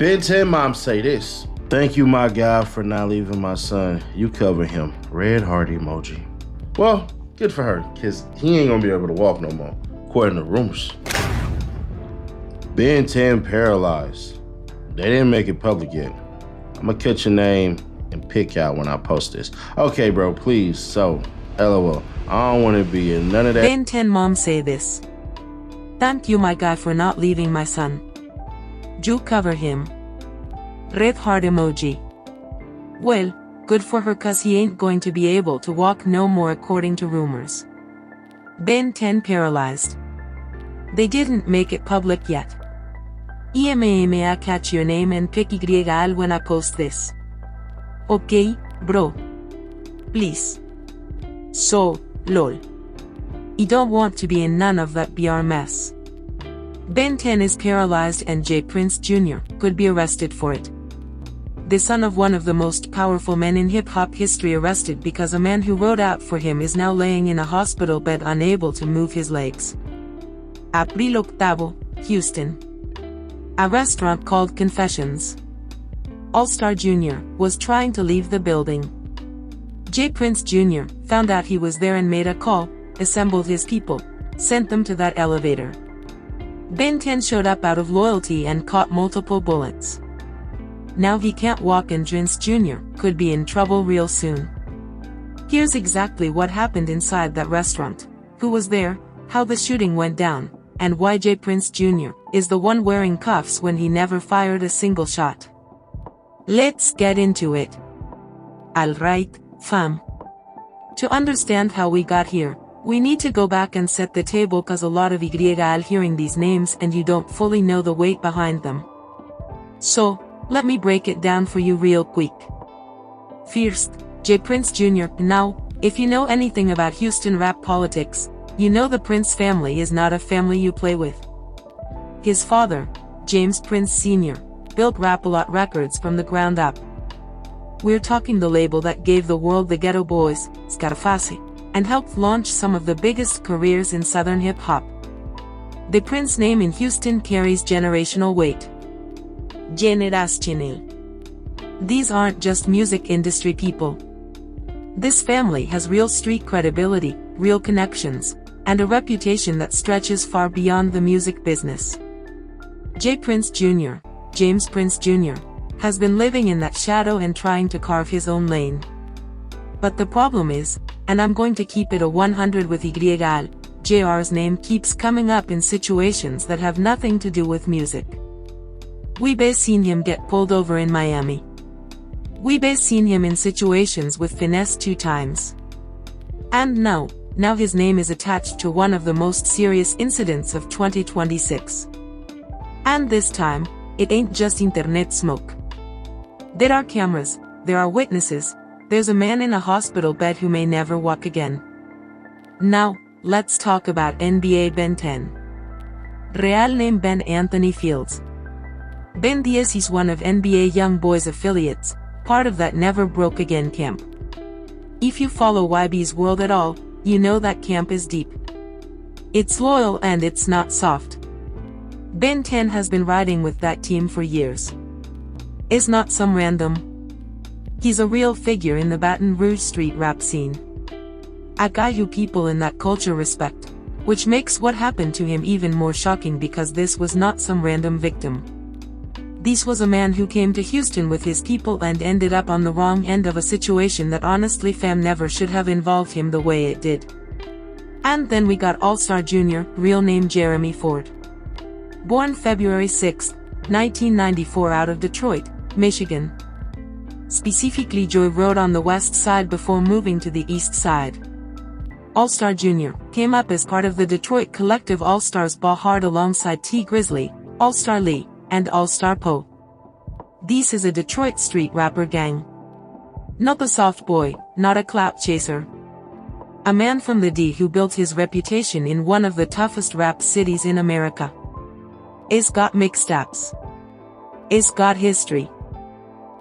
Ben 10 mom say this. Thank you, my God, for not leaving my son. You cover him. Red heart emoji. Well, good for her, because he ain't gonna be able to walk no more, according to rumors. Ben 10 paralyzed. They didn't make it public yet. I'm gonna catch your name and pick out when I post this. Okay, bro, please. So, LOL. I don't want to be in none of that. Ben 10 mom say this. Thank you, my God, for not leaving my son. You cover him. Red heart emoji. Well, good for her, cause he ain't going to be able to walk no more according to rumors. Ben 10 paralyzed. They didn't make it public yet. I catch your name and pick YL when I post this. Okay, bro. Please. So, lol. I don't want to be in none of that BR mess. Ben 10 is paralyzed and J Prince Jr. could be arrested for it. The son of one of the most powerful men in hip-hop history arrested because a man who wrote out for him is now laying in a hospital bed unable to move his legs. April 8, Houston. A restaurant called Confessions. All-Star Jr. was trying to leave the building. J Prince Jr. found out he was there and made a call, assembled his people, sent them to that elevator. Ben 10 showed up out of loyalty and caught multiple bullets. Now he can't walk and Prince Jr. could be in trouble real soon. Here's exactly what happened inside that restaurant, who was there, how the shooting went down, and why J Prince Jr. is the one wearing cuffs when he never fired a single shot. Let's get into it. Alright, fam. To understand how we got here, we need to go back and set the table, cause a lot of YL hearing these names and you don't fully know the weight behind them. So, let me break it down for you real quick. First, J Prince Jr. Now, if you know anything about Houston rap politics, you know the Prince family is not a family you play with. His father, James Prince Sr., built Rap-A-Lot Records from the ground up. We're talking the label that gave the world the Ghetto Boys, Scarface, and helped launch some of the biggest careers in Southern hip-hop. The Prince name in Houston carries generational weight. Generational. These aren't just music industry people. This family has real street credibility, real connections, and a reputation that stretches far beyond the music business. J Prince Jr., James Prince Jr., has been living in that shadow and trying to carve his own lane. But the problem is, and I'm going to keep it a 100 with YL, JR's name keeps coming up in situations that have nothing to do with music. We've seen him get pulled over in Miami. We've seen him in situations with finesse 2 times. And now his name is attached to one of the most serious incidents of 2026. And this time, it ain't just internet smoke. There are cameras, there are witnesses, there's a man in a hospital bed who may never walk again. Now, let's talk about NBA Ben 10. Real name Ben Anthony Fields. Ben 10 is one of NBA Young Boys affiliates, part of that Never Broke Again camp. If you follow YB's world at all, you know that camp is deep. It's loyal and it's not soft. Ben 10 has been riding with that team for years. It's not some random. He's a real figure in the Baton Rouge street rap scene. A guy who people in that culture respect, which makes what happened to him even more shocking because this was not some random victim. This was a man who came to Houston with his people and ended up on the wrong end of a situation that honestly fam never should have involved him the way it did. And then we got All-Star Jr., real name Jeremy Ford. Born February 6, 1994 out of Detroit, Michigan. Specifically Joy Road on the west side before moving to the east side. All-Star Jr. came up as part of the Detroit collective All-Stars Ball Hard alongside T Grizzly, All-Star Lee, and All-Star Poe. This is a Detroit street rapper gang. Not the soft boy, not a clout chaser. A man from the D who built his reputation in one of the toughest rap cities in America. It's got mixtapes. It's got history.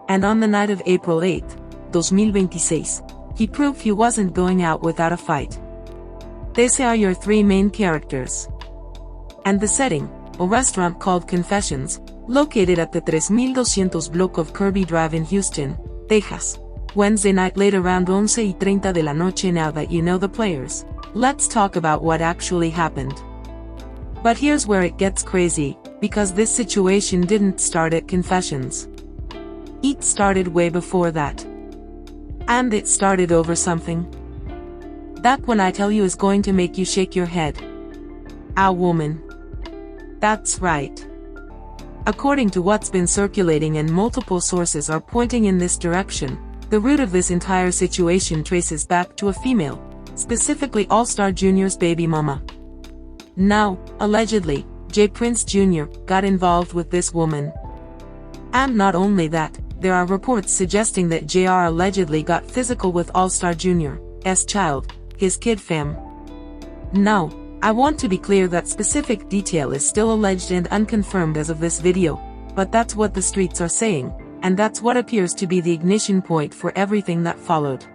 And on the night of April 8, 2026, he proved he wasn't going out without a fight. These are your 3 main characters. And the setting, a restaurant called Confessions, located at the 3200 block of Kirby Drive in Houston, Texas. Wednesday night late around 11:30 de la noche. Now that you know the players, let's talk about what actually happened. But here's where it gets crazy, because this situation didn't start at confessions. It started way before that. And it started over something that when I tell you is going to make you shake your head. A woman. That's right. According to what's been circulating and multiple sources are pointing in this direction, the root of this entire situation traces back to a female, specifically All-Star Jr.'s baby mama. Now, allegedly, J. Prince Jr. got involved with this woman. And not only that, there are reports suggesting that JR allegedly got physical with All-Star Jr.'s child, his kid fam. Now, I want to be clear that specific detail is still alleged and unconfirmed as of this video, but that's what the streets are saying, and that's what appears to be the ignition point for everything that followed.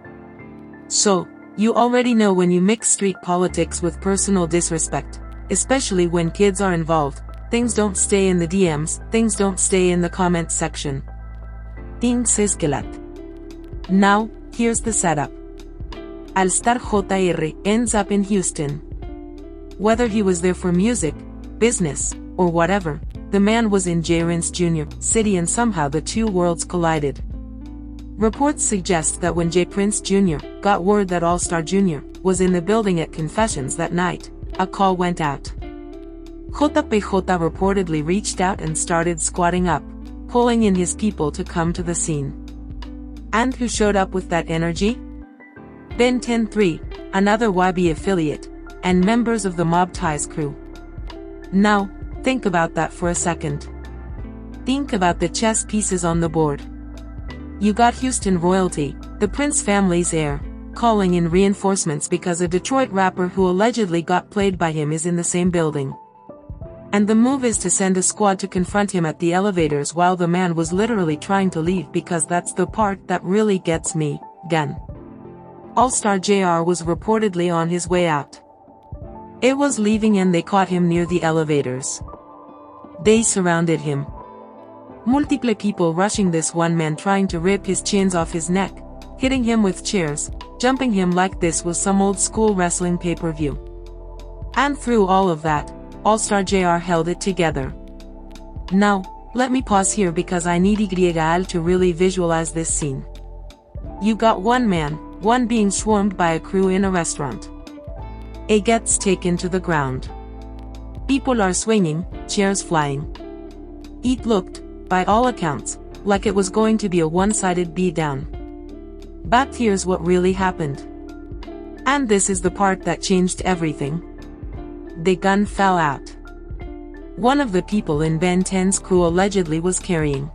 So, you already know when you mix street politics with personal disrespect, especially when kids are involved, things don't stay in the DMs, things don't stay in the comments section. Things escalate. Now, here's the setup. All-Star Jr. ends up in Houston. Whether he was there for music, business, or whatever, the man was in J. Prince Jr. city and somehow the two worlds collided. Reports suggest that when J. Prince Jr. got word that All-Star Jr. was in the building at confessions that night, a call went out. JPJ reportedly reached out and started squatting up, pulling in his people to come to the scene. And who showed up with that energy? Ben 10-3, another YB affiliate, and members of the Mob Ties crew. Now, think about that for a second. Think about the chess pieces on the board. You got Houston royalty, the Prince family's heir, calling in reinforcements because a Detroit rapper who allegedly got played by him is in the same building. And the move is to send a squad to confront him at the elevators while the man was literally trying to leave, because that's the part that really gets me, gun. All-Star JR was reportedly on his way out. It was leaving and they caught him near the elevators. They surrounded him. Multiple people rushing this one man trying to rip his chains off his neck, hitting him with chairs, jumping him like this was some old school wrestling pay-per-view. And through all of that, All-Star JR held it together. Now, let me pause here because I need YL to really visualize this scene. You got one man, one being swarmed by a crew in a restaurant. It gets taken to the ground. People are swinging, chairs flying. It looked, by all accounts, like it was going to be a one-sided beatdown. But here's what really happened. And this is the part that changed everything. The gun fell out. One of the people in Ben 10's crew allegedly was carrying.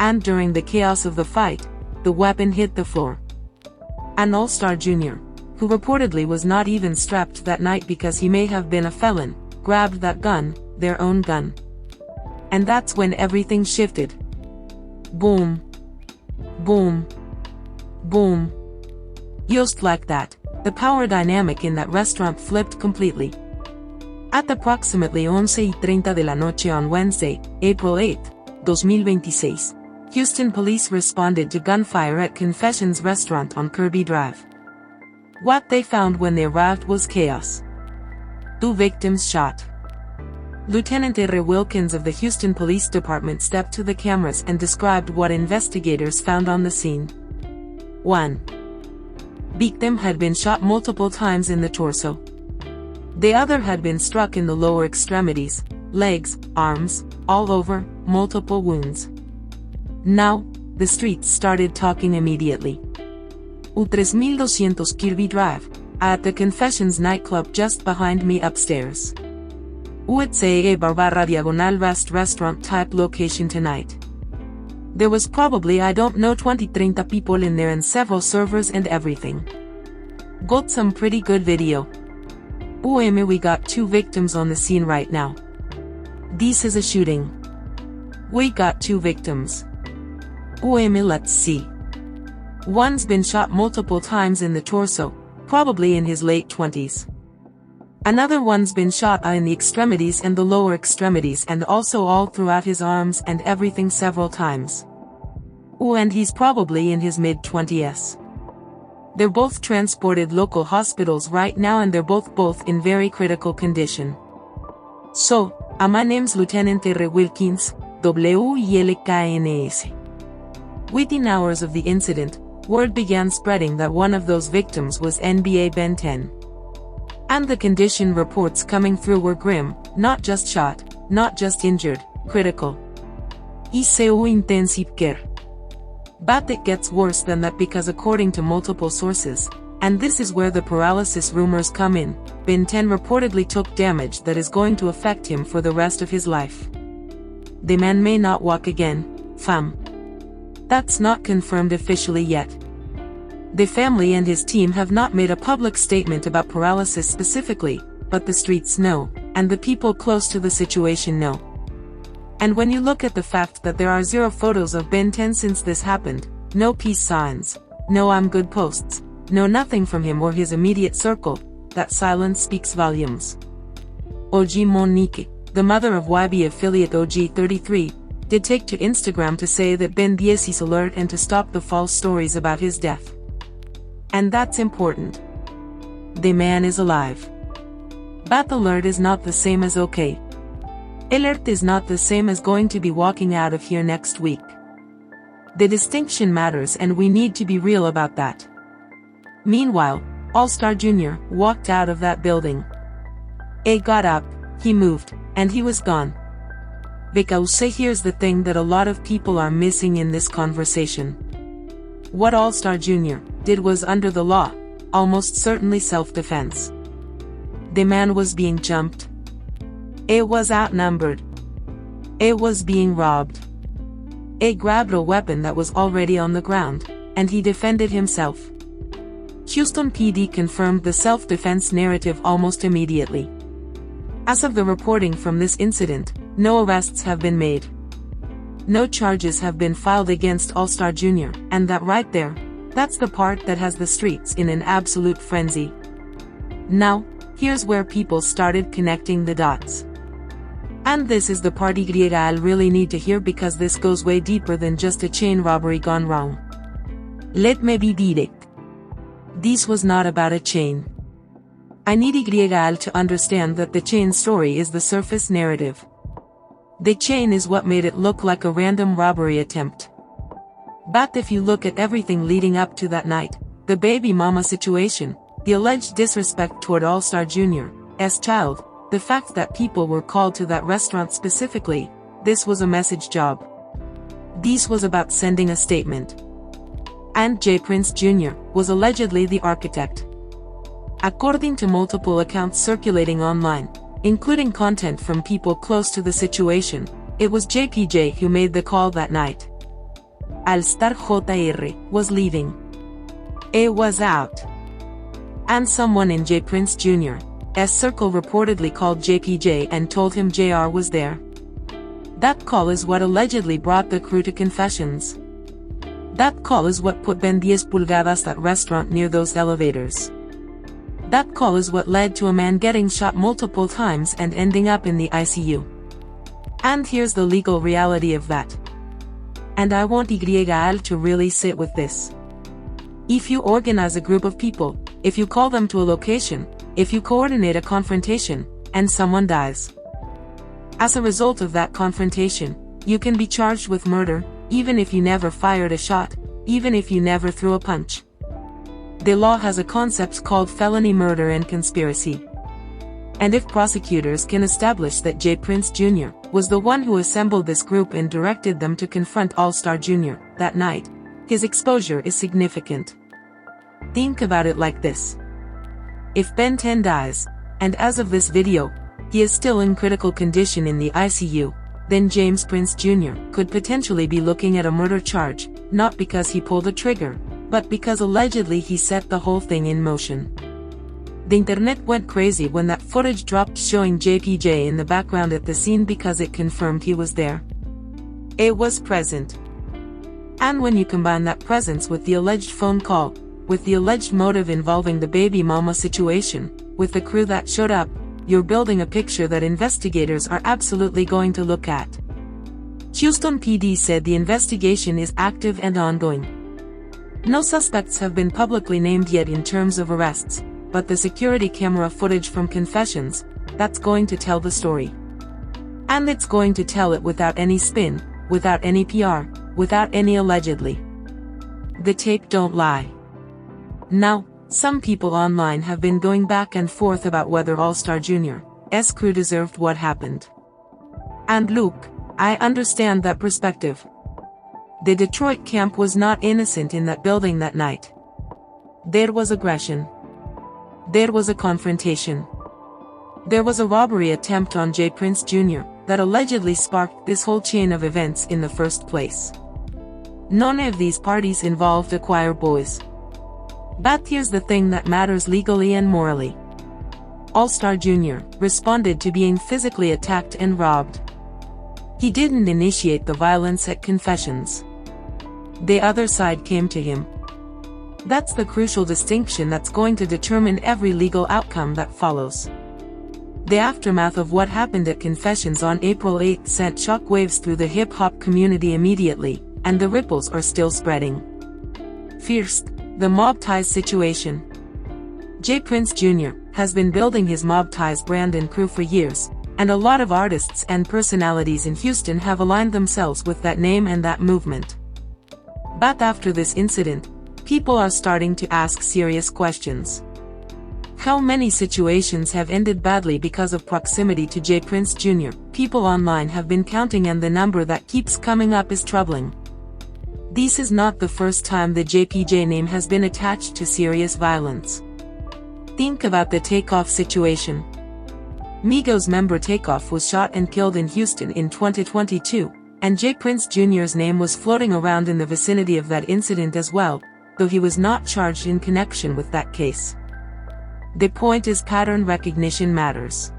And during the chaos of the fight, the weapon hit the floor. An All-Star Jr., who reportedly was not even strapped that night because he may have been a felon, grabbed that gun, their own gun. And that's when everything shifted. Boom. Boom. Boom. Just like that, the power dynamic in that restaurant flipped completely. At approximately 11:30 de la noche on Wednesday, April 8, 2026, Houston police responded to gunfire at Confessions restaurant on Kirby Drive. What they found when they arrived was chaos. 2 victims shot. Lieutenant R. Wilkins of the Houston Police Department stepped to the cameras and described what investigators found on the scene. 1. Victim had been shot multiple times in the torso. The other had been struck in the lower extremities, legs, arms, all over, multiple wounds. Now, the streets started talking immediately. 3200 Kirby Drive, at the Confessions nightclub just behind me upstairs. It's a bar/diagonal restaurant type location tonight. There was probably 20-30 people in there and several servers and everything. Got some pretty good video. We got 2 victims on the scene right now. This is a shooting. We got 2 victims. Let's see. One's been shot multiple times in the torso, probably in his late 20s. Another one's been shot in the extremities and the lower extremities and also all throughout his arms and everything several times. Ooh, and he's probably in his mid-20s. They're both transported local hospitals right now and they're both in very critical condition. So, my name's Lieutenant R. Wilkins, WILKNS. Within hours of the incident, word began spreading that one of those victims was NBA Ben 10. And the condition reports coming through were grim, not just shot, not just injured, critical. ICU intensive care. But it gets worse than that because according to multiple sources, and this is where the paralysis rumors come in, Ben 10 reportedly took damage that is going to affect him for the rest of his life. The man may not walk again, fam. That's not confirmed officially yet. The family and his team have not made a public statement about paralysis specifically, but the streets know, and the people close to the situation know. And when you look at the fact that there are 0 photos of Ben 10 since this happened, no peace signs, no I'm good posts, no nothing from him or his immediate circle, that silence speaks volumes. OG Monique, the mother of YB affiliate OG33, did take to Instagram to say that Ben 10 is alert and to stop the false stories about his death. And that's important. The man is alive. But alert is not the same as okay. Alert is not the same as going to be walking out of here next week. The distinction matters and we need to be real about that. Meanwhile, All-Star Jr. walked out of that building. He got up, he moved, and he was gone. Because here's the thing that a lot of people are missing in this conversation. What All-Star Jr. did was under the law, almost certainly self-defense. The man was being jumped. It was outnumbered. It was being robbed. It grabbed a weapon that was already on the ground, and he defended himself. Houston PD confirmed the self-defense narrative almost immediately. As of the reporting from this incident, no arrests have been made. No charges have been filed against All-Star Jr., and that right there, that's the part that has the streets in an absolute frenzy. Now, here's where people started connecting the dots. And this is the part I'll really need to hear because this goes way deeper than just a chain robbery gone wrong. Let me be direct. This was not about a chain. I need I'll to understand that the chain story is the surface narrative. The chain is what made it look like a random robbery attempt. But if you look at everything leading up to that night, the baby mama situation, the alleged disrespect toward All-Star Jr.'s child, the fact that people were called to that restaurant specifically, this was a message job. This was about sending a statement. And J. Prince Jr. was allegedly the architect. According to multiple accounts circulating online, including content from people close to the situation, it was JPJ who made the call that night. All-Star Jr. was leaving. It was out. And someone in J. Prince Jr.'s circle reportedly called JPJ and told him JR was there. That call is what allegedly brought the crew to confessions. That call is what put Ben 10 Pulgadas that restaurant near those elevators. That call is what led to a man getting shot multiple times and ending up in the ICU. And here's the legal reality of that. And I want Y'all to really sit with this. If you organize a group of people, if you call them to a location, if you coordinate a confrontation, and someone dies. As a result of that confrontation, you can be charged with murder, even if you never fired a shot, even if you never threw a punch. The law has a concept called felony murder and conspiracy. And if prosecutors can establish that J. Prince Jr. was the one who assembled this group and directed them to confront All-Star Jr. that night, his exposure is significant. Think about it like this. If Ben 10 dies, and as of this video, he is still in critical condition in the ICU, then James Prince Jr. could potentially be looking at a murder charge, not because he pulled a trigger, but because allegedly he set the whole thing in motion. The internet went crazy when that footage dropped showing JPJ in the background at the scene because it confirmed he was there. It was present. And when you combine that presence with the alleged phone call, with the alleged motive involving the baby mama situation, with the crew that showed up, you're building a picture that investigators are absolutely going to look at. Houston PD said the investigation is active and ongoing. No suspects have been publicly named yet in terms of arrests, but the security camera footage from confessions, that's going to tell the story. And it's going to tell it without any spin, without any PR, without any allegedly. The tape don't lie. Now, some people online have been going back and forth about whether All-Star Jr.'s crew deserved what happened. And look, I understand that perspective. The Detroit camp was not innocent in that building that night. There was aggression. There was a confrontation. There was a robbery attempt on J. Prince Jr. that allegedly sparked this whole chain of events in the first place. None of these parties involved a choir boys. But here's the thing that matters legally and morally. All-Star Jr. responded to being physically attacked and robbed. He didn't initiate the violence at confessions. The other side came to him. That's the crucial distinction that's going to determine every legal outcome that follows. The aftermath of what happened at confessions on April 8 sent shockwaves through the hip-hop community immediately, and the ripples are still spreading. First, the mob ties situation. J. Prince Jr. has been building his mob ties brand and crew for years, and a lot of artists and personalities in Houston have aligned themselves with that name and that movement. But after this incident, people are starting to ask serious questions. How many situations have ended badly because of proximity to J. Prince Jr.? People online have been counting, and the number that keeps coming up is troubling. This is not the first time the JPJ name has been attached to serious violence. Think about the Takeoff situation. Migos member Takeoff was shot and killed in Houston in 2022, and J. Prince Jr.'s name was floating around in the vicinity of that incident as well, though he was not charged in connection with that case. The point is, pattern recognition matters.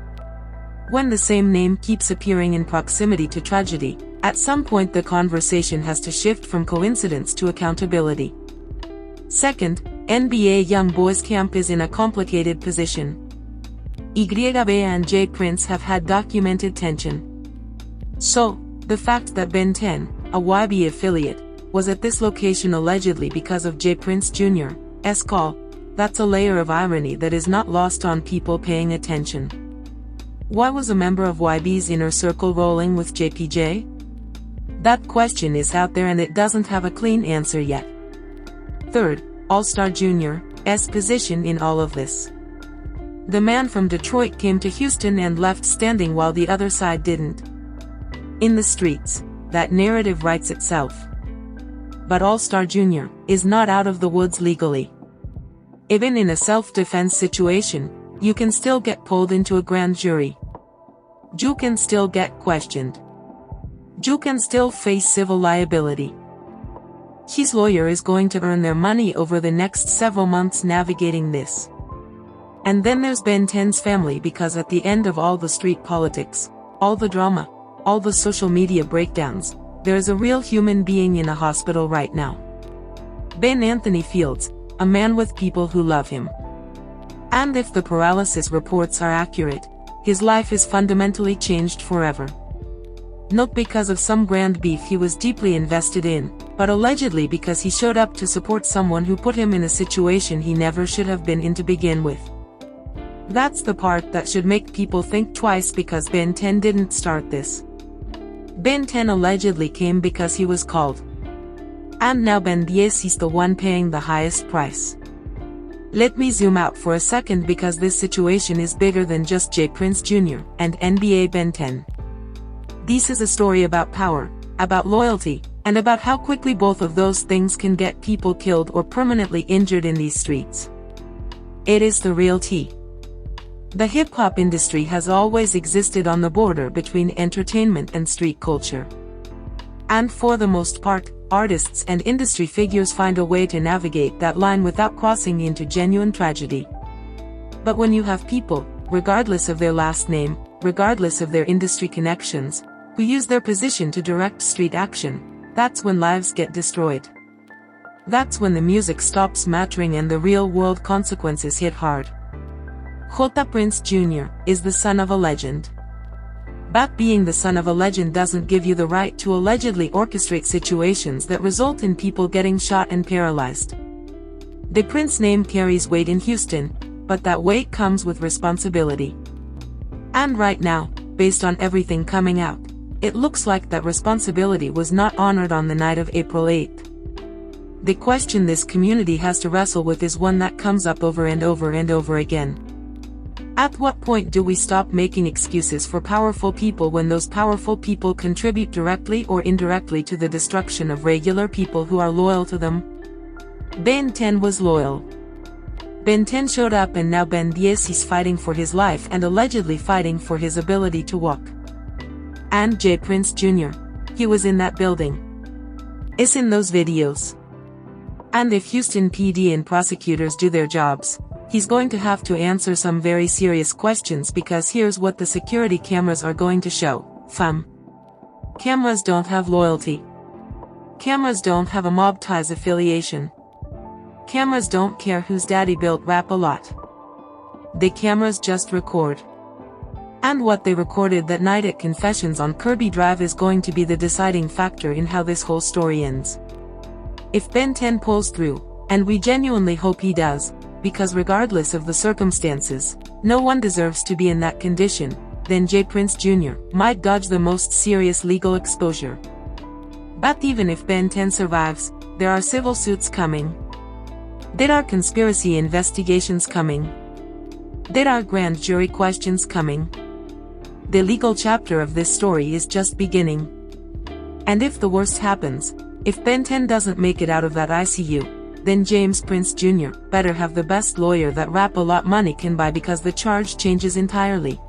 When the same name keeps appearing in proximity to tragedy, at some point the conversation has to shift from coincidence to accountability. Second, NBA Young Boys Camp is in a complicated position. YB and J. Prince have had documented tension. So, the fact that Ben 10, a YB affiliate, was at this location allegedly because of J. Prince Jr.'s call, that's a layer of irony that is not lost on people paying attention. Why was a member of YB's inner circle rolling with JPJ? That question is out there and it doesn't have a clean answer yet. Third, All-Star Jr.'s position in all of this. The man from Detroit came to Houston and left standing while the other side didn't. In the streets, that narrative writes itself. But All-Star Jr. is not out of the woods legally. Even in a self-defense situation, you can still get pulled into a grand jury. You can still get questioned. You can still face civil liability. His lawyer is going to earn their money over the next several months navigating this. And then there's Ben 10's family, because at the end of all the street politics, all the drama, all the social media breakdowns, there's a real human being in a hospital right now. Ben Anthony Fields, a man with people who love him. And if the paralysis reports are accurate, his life is fundamentally changed forever. Not because of some grand beef he was deeply invested in, but allegedly because he showed up to support someone who put him in a situation he never should have been in to begin with. That's the part that should make people think twice, because Ben 10 didn't start this. Ben 10 allegedly came because he was called. And now Ben 10 is the one paying the highest price. Let me zoom out for a second, because this situation is bigger than just J. Prince Jr. and NBA Ben 10. This is a story about power, about loyalty, and about how quickly both of those things can get people killed or permanently injured in these streets. It is the real tea. The hip-hop industry has always existed on the border between entertainment and street culture. And for the most part, artists and industry figures find a way to navigate that line without crossing into genuine tragedy. But when you have people, regardless of their last name, regardless of their industry connections, who use their position to direct street action, that's when lives get destroyed. That's when the music stops mattering and the real-world consequences hit hard. J. Prince Jr. is the son of a legend. But being the son of a legend doesn't give you the right to allegedly orchestrate situations that result in people getting shot and paralyzed. The Prince name carries weight in Houston, but that weight comes with responsibility. And right now, based on everything coming out, it looks like that responsibility was not honored on the night of April 8th. The question this community has to wrestle with is one that comes up over and over and over again. At what point do we stop making excuses for powerful people when those powerful people contribute directly or indirectly to the destruction of regular people who are loyal to them? Ben 10 was loyal. Ben 10 showed up, and now Ben 10 is fighting for his life and allegedly fighting for his ability to walk. And J. Prince Jr., he was in that building. It's in those videos. And if Houston PD and prosecutors do their jobs, he's going to have to answer some very serious questions, because here's what the security cameras are going to show, fam. Cameras don't have loyalty. Cameras don't have a mob ties affiliation. Cameras don't care whose daddy built Rap-A-Lot. The cameras just record. And what they recorded that night at Confessions on Kirby Drive is going to be the deciding factor in how this whole story ends. If Ben 10 pulls through, and we genuinely hope he does, because regardless of the circumstances, no one deserves to be in that condition, then J. Prince Jr. might dodge the most serious legal exposure. But even if Ben 10 survives, there are civil suits coming. There are conspiracy investigations coming. There are grand jury questions coming. The legal chapter of this story is just beginning. And if the worst happens, if Ben 10 doesn't make it out of that ICU, then James Prince Jr. better have the best lawyer that Rap-A-Lot money can buy, because the charge changes entirely.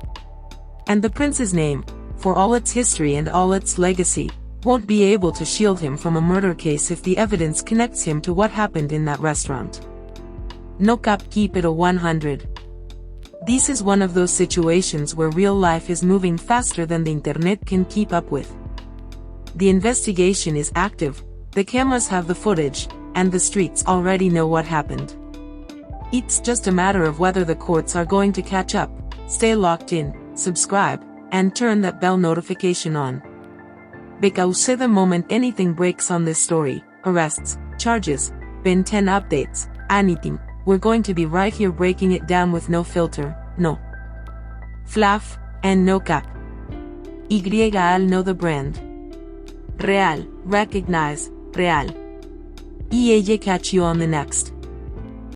And the Prince's name, for all its history and all its legacy, won't be able to shield him from a murder case if the evidence connects him to what happened in that restaurant. No cap, keep it a 100. This is one of those situations where real life is moving faster than the internet can keep up with. The investigation is active, the cameras have the footage, and the streets already know what happened. It's just a matter of whether the courts are going to catch up. Stay locked in, subscribe, and turn that bell notification on. Because the moment anything breaks on this story, arrests, charges, Ben 10 updates, anything, we're going to be right here breaking it down with no filter, no fluff, and no cap. YL know the brand. Real, recognize, real. EAJ catch you on the next.